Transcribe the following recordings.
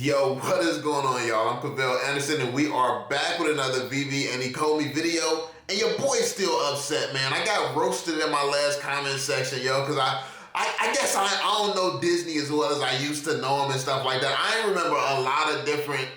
Yo, what is going on, y'all? I'm Cavell Anderson, and we are back with another VeVe Ecomi video. And your boy's still upset, man. I got roasted in my last comment section, yo, because I guess I don't know Disney as well as I used to know him and stuff like that. I remember a lot of different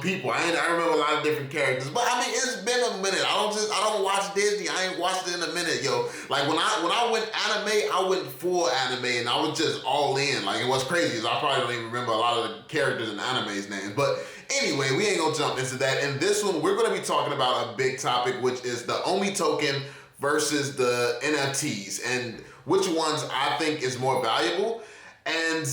people. I remember a lot of different characters. But I mean, it's been a minute. I don't watch Disney. I ain't watched it in a minute, yo. Like when I went anime, I went full anime and I was just all in. Like, what's crazy is I probably don't even remember a lot of the characters in anime's names. But anyway, we ain't gonna jump into that. In this one, we're gonna be talking about a big topic, which is the Omi token versus the NFTs, and which ones I think is more valuable. And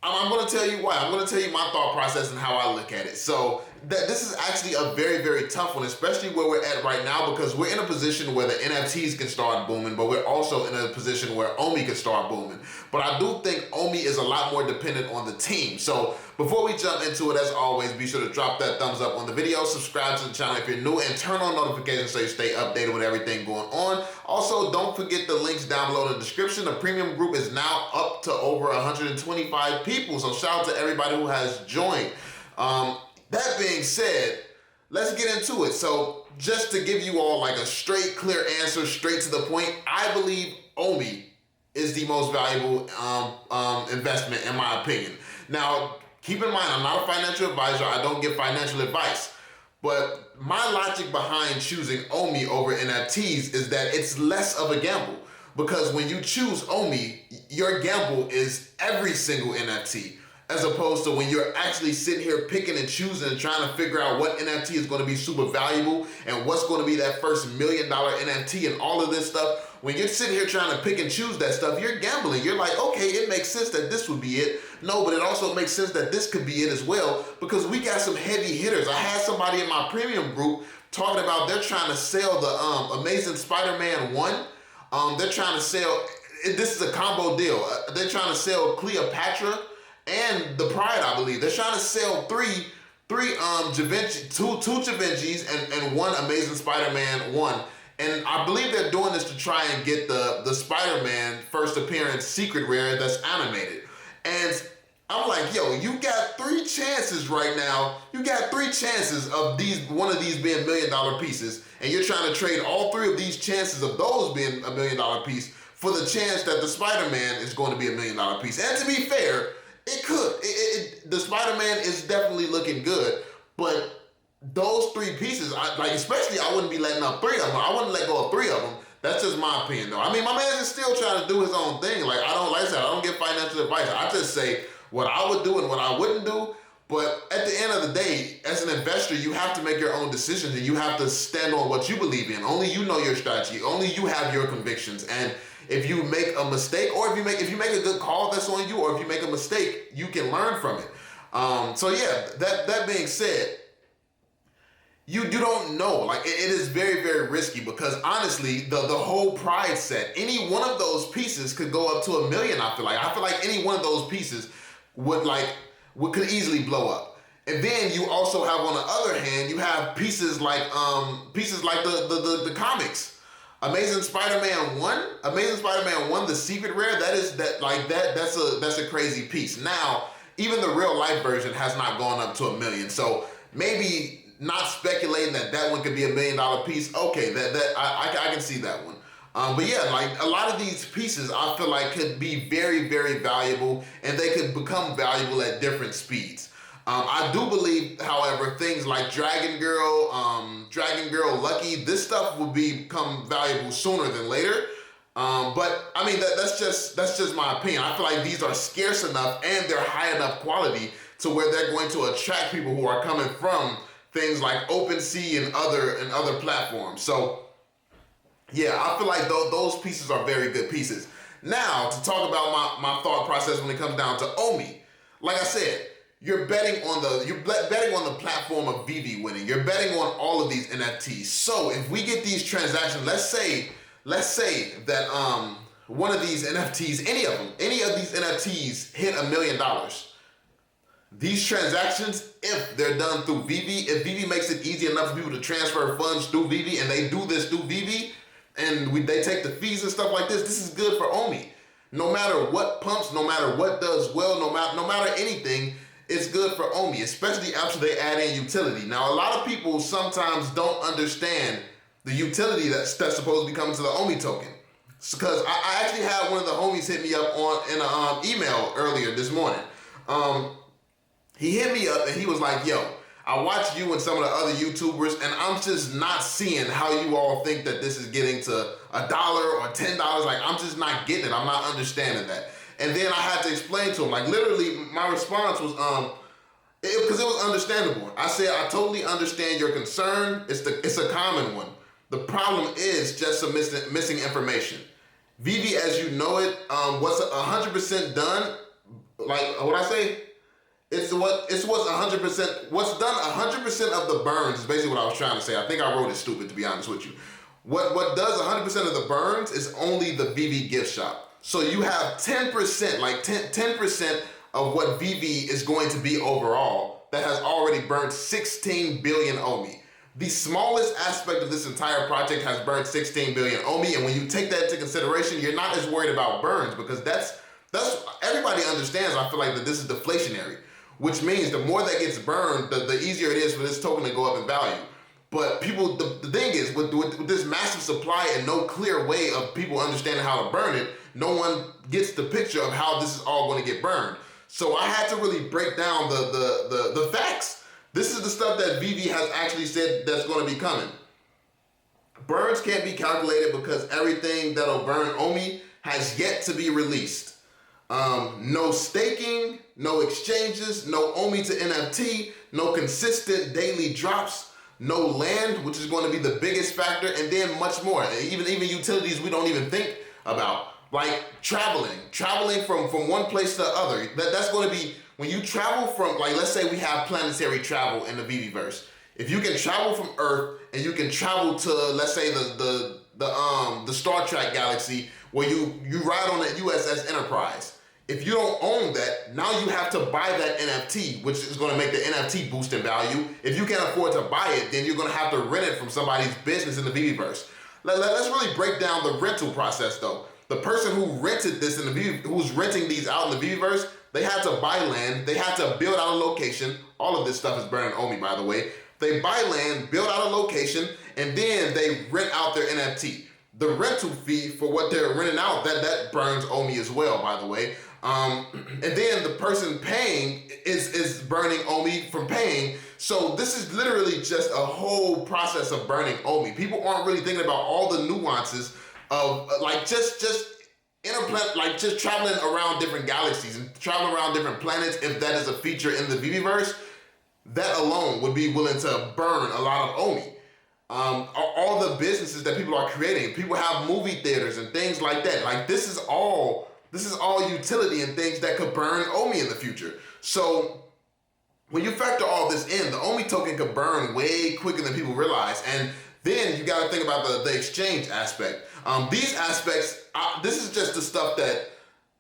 I'm going to tell you why. I'm going to tell you my thought process and how I look at it. So this is actually a very, very tough one, especially where we're at right now, because we're in a position where the NFTs can start booming, but we're also in a position where Omi can start booming. But I do think Omi is a lot more dependent on the team. So before we jump into it, as always, be sure to drop that thumbs up on the video, subscribe to the channel if you're new, and turn on notifications so you stay updated with everything going on. Also, don't forget the links down below in the description. The premium group is now up to over 125 people, so shout out to everybody who has joined. That being said, let's get into it. So just to give you all like a straight, clear answer, straight to the point, I believe Omi is the most valuable investment in my opinion. Now, keep in mind, I'm not a financial advisor. I don't give financial advice. But my logic behind choosing Omi over NFTs is that it's less of a gamble. Because when you choose Omi, your gamble is every single NFT, as opposed to when you're actually sitting here picking and choosing and trying to figure out what NFT is going to be super valuable and what's going to be that first $1 million NFT and all of this stuff. When you're sitting here trying to pick and choose that stuff, you're gambling. You're like, okay, it makes sense that this would be it. No, but it also makes sense that this could be it as well, because we got some heavy hitters. I had somebody in my premium group talking about they're trying to sell the Amazing Spider-Man 1. They're trying to sell, this is a combo deal. They're trying to sell Cleopatra and the Pride, I believe. They're trying to sell three Givenchy, two Givenchys and one Amazing Spider-Man 1. And I believe they're doing this to try and get the Spider-Man first appearance secret rare that's animated. And I'm like, yo, you got 3 chances right now. You got 3 chances of one of these being $1 million pieces, and you're trying to trade all 3 of these chances of those being $1 million piece for the chance that the Spider-Man is going to be $1 million piece. And to be fair, it could. The Spider-Man is definitely looking good, but those 3 pieces, especially I wouldn't be letting up 3 of them. I wouldn't let go of 3 of them. That's just my opinion, though. I mean, my man is still trying to do his own thing. Like I don't give financial advice. I just say what I would do and what I wouldn't do. But at the end of the day, as an investor, you have to make your own decisions and you have to stand on what you believe in. Only you know your strategy. Only you have your convictions. And if you make a mistake, or if you make a good call, that's on you. Or if you make a mistake, you can learn from it. So yeah, that being said, you don't know. Like it is very, very risky, because honestly, the whole Pride set, any one of those pieces could go up to $1 million. I feel like any one of those pieces could easily blow up. And then you also have, on the other hand, you have pieces like the comics. Amazing Spider-Man 1, the secret rare, that's a crazy piece. Now, even the real life version has not gone up to $1 million. So maybe not speculating that one could be $1 million piece. Okay, I can see that one. But yeah, like a lot of these pieces I feel like could be very, very valuable, and they could become valuable at different speeds. I do believe, however, things like Dragon Girl Lucky, this stuff will become valuable sooner than later. But I mean, that's just my opinion. I feel like these are scarce enough and they're high enough quality to where they're going to attract people who are coming from things like OpenSea and other platforms. So yeah, I feel like those pieces are very good pieces. Now, to talk about my thought process when it comes down to Omi, like I said, you're betting on the platform of VeVe winning. You're betting on all of these NFTs. So if we get these transactions, let's say that one of these NFTs, any of these NFTs hit $1 million. These transactions, if they're done through VeVe, if VeVe makes it easy enough for people to transfer funds through VeVe, and they do this through VeVe, and they take the fees and stuff like this is good for Omi. No matter what pumps, no matter what does well, no matter anything, it's good for Omi, especially after they add in utility. Now, a lot of people sometimes don't understand the utility that's supposed to be coming to the Omi token. Because I actually had one of the homies hit me up in an email earlier this morning. He hit me up and he was like, yo, I watch you and some of the other YouTubers and I'm just not seeing how you all think that this is getting to $1 or $10. Like, I'm just not getting it. I'm not understanding that. And then I had to explain to him, like literally my response was, because it was understandable. I said, I totally understand your concern. It's a common one. The problem is just some missing information. VeVe, as you know it, what's 100% done, like what I say, it's what's 100%, what's done 100% of the burns is basically what I was trying to say. I think I wrote it stupid, to be honest with you. What does 100% of the burns is only the VeVe gift shop. So you have 10%, like 10% of what VeVe is going to be overall that has already burned 16 billion Omi. The smallest aspect of this entire project has burned 16 billion Omi, and when you take that into consideration, you're not as worried about burns because that's everybody understands. I feel like that this is deflationary, which means the more that gets burned, the easier it is for this token to go up in value. But people, the thing is, with this massive supply and no clear way of people understanding how to burn it, no one gets the picture of how this is all going to get burned. So I had to really break down the facts. This is the stuff that VeVe has actually said that's going to be coming. Burns can't be calculated because everything that'll burn Omi has yet to be released. No staking, no exchanges, no Omi to NFT, no consistent daily drops, no land, which is going to be the biggest factor, and then much more. Even utilities we don't even think about, like traveling from one place to the other. That's going to be, when you travel from, like, let's say we have planetary travel in the VeVe-verse. If you can travel from Earth and you can travel to, let's say, the Star Trek galaxy where you ride on the USS Enterprise. If you don't own that, now you have to buy that NFT, which is going to make the NFT boost in value. If you can't afford to buy it, then you're going to have to rent it from somebody's business in the VeVe-verse. Let's really break down the rental process, though. The person who rented this in the VeVe, who's renting these out in the VeVe-verse, they had to buy land, they had to build out a location. All of this stuff is burning Omi, by the way. They buy land, build out a location, and then they rent out their NFT. The rental fee for what they're renting out, that burns Omi as well, by the way. And then the person paying is burning Omi from paying. So this is literally just a whole process of burning Omi. People aren't really thinking about all the nuances of like just traveling around different galaxies and traveling around different planets. If that is a feature in the VeVe-verse, that alone would be willing to burn a lot of Omi. All the businesses that people are creating, people have movie theaters and things like that. Like this is all utility and things that could burn Omi in the future. So when you factor all this in, the Omi token could burn way quicker than people realize. And then you got to think about the exchange aspect. These aspects, this is just the stuff that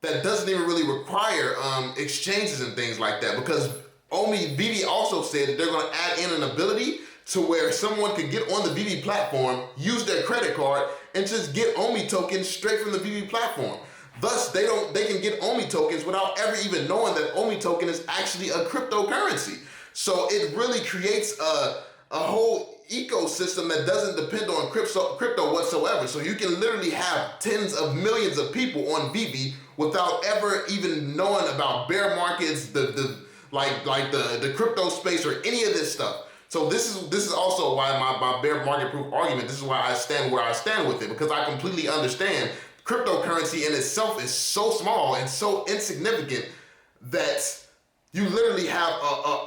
doesn't even really require exchanges and things like that, because VeVe also said that they're going to add in an ability to where someone can get on the VeVe platform, use their credit card, and just get Omi tokens straight from the VeVe platform. Thus, they can get Omi tokens without ever even knowing that Omi token is actually a cryptocurrency. So it really creates a whole ecosystem that doesn't depend on crypto whatsoever. So you can literally have tens of millions of people on VeVe without ever even knowing about bear markets, the crypto space, or any of this stuff. So this is also why my bear market proof argument, this is why I stand where I stand with it, because I completely understand cryptocurrency in itself is so small and so insignificant that you literally have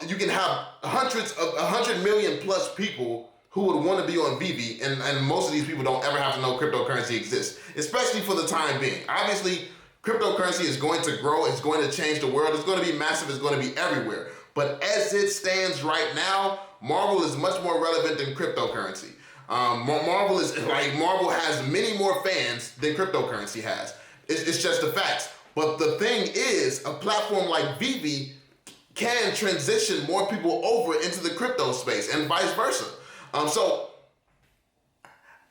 you can have 100 million plus people who would want to be on VeVe, and most of these people don't ever have to know cryptocurrency exists, especially for the time being. Obviously, cryptocurrency is going to grow, it's going to change the world, it's going to be massive, it's going to be everywhere. But as it stands right now, Marvel is much more relevant than cryptocurrency. Marvel has many more fans than cryptocurrency has. It's just the facts. But the thing is, a platform like VeVe can transition more people over into the crypto space and vice versa. So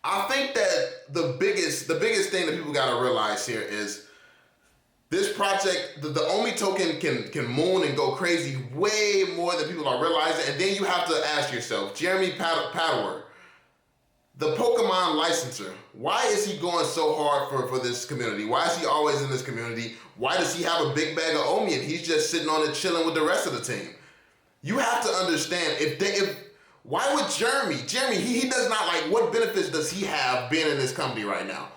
I think that the biggest thing that people got to realize here is this project, the Omi token can moon and go crazy way more than people are realizing. And then you have to ask yourself, Jeremy Paddler, the Pokemon licenser, why is he going so hard for this community? Why is he always in this community? Why does he have a big bag of Omi and he's just sitting on it chilling with the rest of the team? You have to understand, why would Jeremy, he does not, like, what benefits does he have being in this company right now?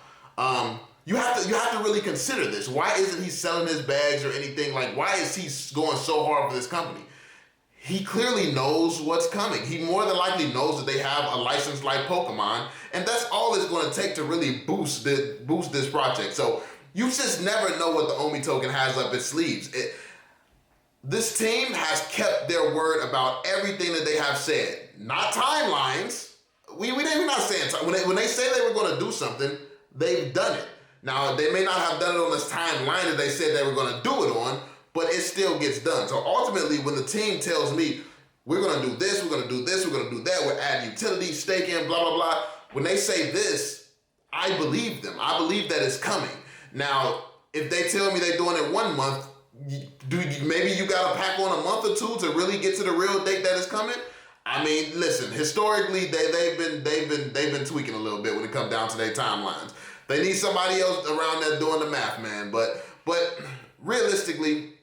You have to really consider this. Why isn't he selling his bags or anything? Like, why is he going so hard for this company? He clearly knows what's coming. He more than likely knows that they have a license like Pokemon, and that's all it's going to take to really boost this project. So you just never know what the Omi token has up its sleeves. This team has kept their word about everything that they have said. Not timelines. We're not saying when they say they were going to do something, they've done it. Now, they may not have done it on this timeline that they said they were going to do it on, but it still gets done. So ultimately, when the team tells me, we're going to do this, we're going to do this, we're going to do that, we're adding utility, staking, blah, blah, blah. When they say this, I believe them. I believe that it's coming. Now, if they tell me they're doing it 1 month, maybe you got to pack on a month or two to really get to the real date that is coming? I mean, listen, historically, they've been tweaking a little bit when it comes down to their timelines. They need somebody else around there doing the math, man. But realistically,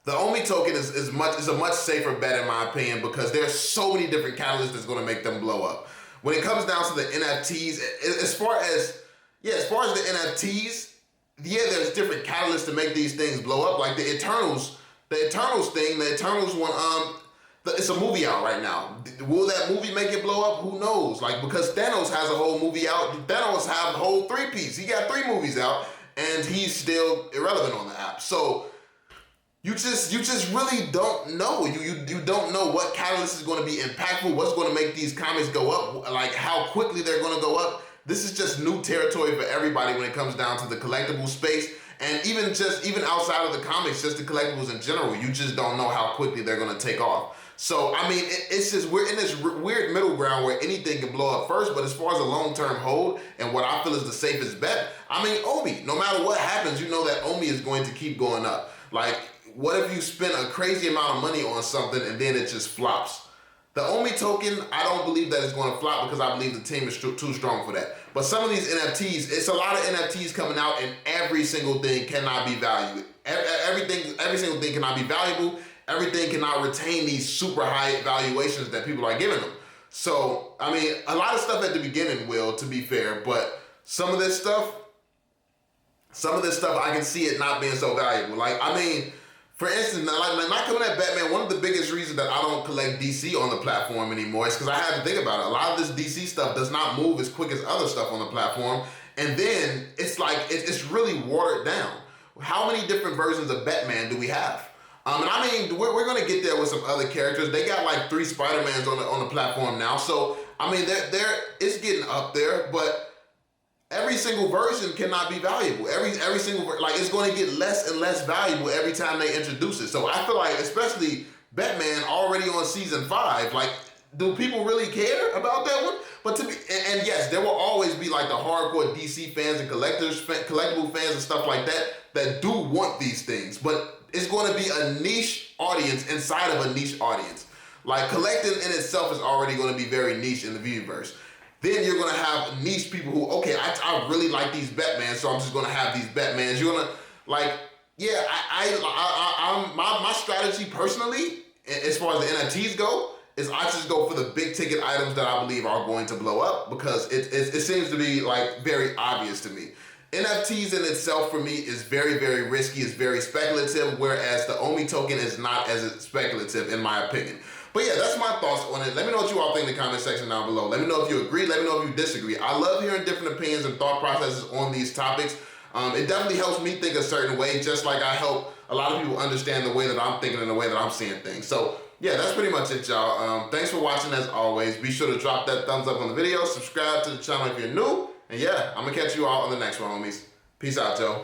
the Omi token is a much safer bet in my opinion because there's so many different catalysts that's going to make them blow up. When it comes down to the NFTs, as far as the NFTs, there's different catalysts to make these things blow up. Like the Eternals one, it's a movie out right now. Will that movie make it blow up? Who knows? Like, because Thanos has a whole movie out. Thanos have a whole 3-piece. He got 3 movies out, and he's still irrelevant on the app. So you just really don't know. You don't know what catalyst is going to be impactful. What's going to make these comics go up? Like how quickly they're going to go up. This is just new territory for everybody when it comes down to the collectible space. And even outside of the comics, just the collectibles in general, you just don't know how quickly they're going to take off. So, I mean, it's just, we're in this weird middle ground where anything can blow up first, but as far as a long-term hold and what I feel is the safest bet, I mean, Omi, no matter what happens, you know that Omi is going to keep going up. Like, what if you spend a crazy amount of money on something and then it just flops? The Omi token, I don't believe that it's going to flop because I believe the team is too strong for that. But some of these NFTs, it's a lot of NFTs coming out and every single thing cannot be valued. Every single thing cannot be valuable. Everything cannot retain these super high valuations that people are giving them. So, I mean, a lot of stuff at the beginning will, to be fair, but some of this stuff I can see it not being so valuable. Like, I mean, for instance, like not coming at Batman, one of the biggest reasons that I don't collect DC on the platform anymore is because I had to think about it. A lot of this DC stuff does not move as quick as other stuff on the platform. And then it's like, it's really watered down. How many different versions of Batman do we have? And I mean, we're going to get there with some other characters. They got like 3 Spider-Mans on the platform now. So, I mean, it's getting up there, but every single version cannot be valuable. Every single, like, it's going to get less and less valuable every time they introduce it. So I feel like, especially Batman already on season 5, like, do people really care about that one? But and yes, there will always be like the hardcore DC fans and collectible fans and stuff like that do want these things. But it's going to be a niche audience inside of a niche audience. Like, collecting in itself is already going to be very niche in the VeVeverse. Then you're going to have niche people who, okay, I really like these Batmans, so I'm just going to have these Batmans. You're going to, like, yeah, my strategy personally, as far as the NFTs go, is I just go for the big ticket items that I believe are going to blow up because it seems to be, like, very obvious to me. NFTs in itself for me is very, very risky, it's very speculative, whereas the Omi token is not as speculative in my opinion. But yeah, that's my thoughts on it. Let me know what you all think in the comment section down below. Let me know if you agree, let me know if you disagree. I love hearing different opinions and thought processes on these topics. It definitely helps me think a certain way, just like I help a lot of people understand the way that I'm thinking and the way that I'm seeing things. So yeah, that's pretty much it, y'all. Thanks for watching as always. Be sure to drop that thumbs up on the video, subscribe to the channel if you're new, and yeah, I'm gonna catch you all on the next one, homies. Peace out, Joe.